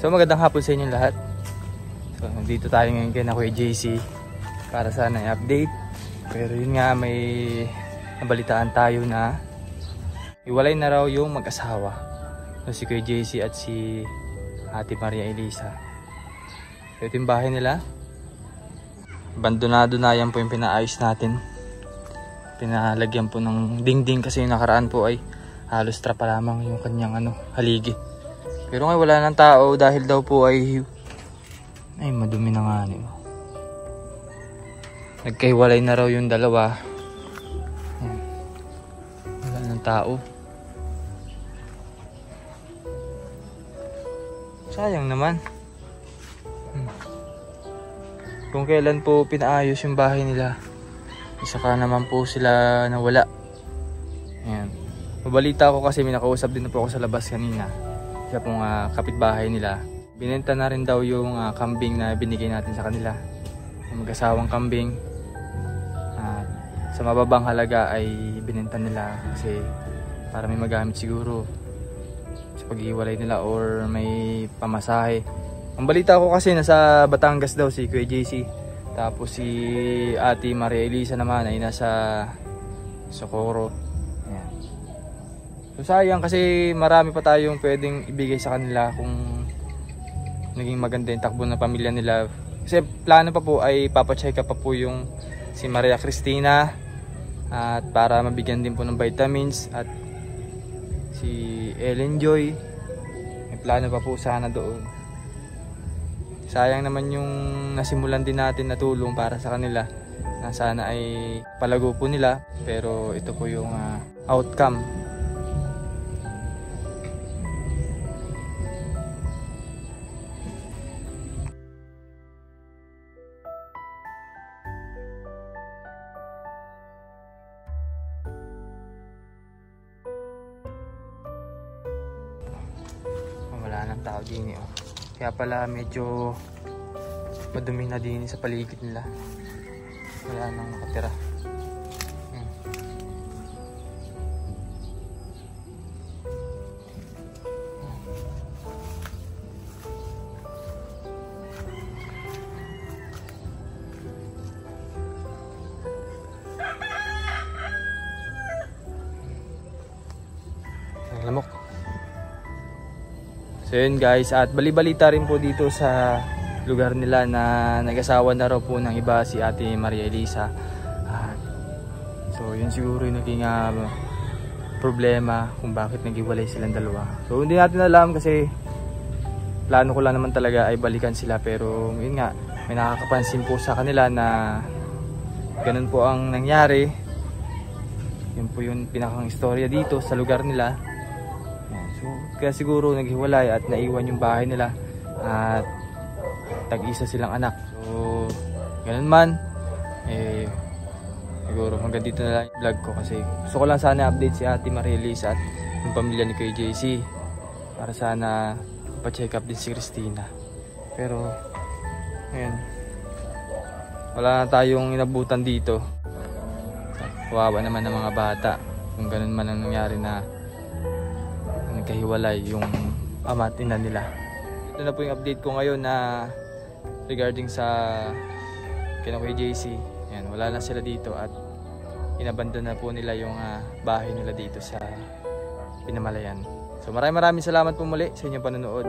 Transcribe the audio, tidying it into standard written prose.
So magandang hapon sa inyo lahat. So nandito tayo ngayon kay Kuya JC para sana i-update. Pero yun nga, may nabalitaan tayo na iwalay na raw yung mag-asawa. So, si Kuya JC at si Ate Maria Elisa. So ito yung bahay nila. Abandonado na, yan po yung pinaayos natin. Pinalagyan po ng dingding kasi yung nakaraan po ay halos trapa lamang yung kanyang haligi. Pero ngayon wala ng tao dahil daw po ay madumi na nga niyo. Nagkahiwalay na raw yung dalawa. Wala ng tao. Sayang naman. Kung kailan po pinaayos yung bahay nila, isa ka naman po sila nawala. Ayan. Mabalita ko kasi may nakausap din na po ako sa labas kanina. Isa pong kapitbahay nila. Binenta na rin daw yung kambing na binigay natin sa kanila. Yung mag-asawang kambing. Sa mababang halaga ay binenta nila kasi para may magamit siguro sa pag-iwalay nila or may pamasahe. Ang balita ko kasi nasa Batangas daw si Kuya JC. Tapos si Ate Maria Elisa naman ay nasa Socorro. Ayan. So sayang kasi marami pa tayong pwedeng ibigay sa kanila kung naging maganda yung takbo ng pamilya nila. Kasi plano pa po ay papacheck up pa po yung si Maria Cristina at para mabigyan din po ng vitamins, at si Ellen Joy may plano pa po sana doon. Sayang naman yung nasimulan din natin na tulong para sa kanila na sana ay palago po nila, pero ito po yung outcome. Wala nang tao din eh. Kaya pala medyo madumi na din sa paligid nila. Wala nang nakatira. Lamok. So yun guys, at balibalita rin po dito sa lugar nila na nag-asawa na raw po ng iba si Ate Maria Elisa. So yun siguro yung naging problema kung bakit naghiwalay silang dalawa. So hindi natin alam kasi plano ko lang naman talaga ay balikan sila, pero yun nga, may nakakapansin po sa kanila na ganun po ang nangyari. Yun po yung pinakang istorya dito sa lugar nila. So, kaya siguro naghiwalay at naiwan yung bahay nila at tag-isa silang anak. So, ganun man, siguro hanggang dito na lang yung vlog ko kasi gusto ko lang sana update si Ate Maria Elisa at yung pamilya ni Kuya JC para sana pa-check up din si Cristina. Pero, ngayon, wala na tayong inabutan dito. Kawawa naman ng mga bata kung ganun man ang nangyari na nagkahiwalay yung ama at ina nila. Ito na po yung update ko ngayon na regarding sa kina Kuya JC. Yan, wala na sila dito at inabandon na po nila yung bahay nila dito sa Pinamalayan. So maraming salamat po muli sa inyong panonood.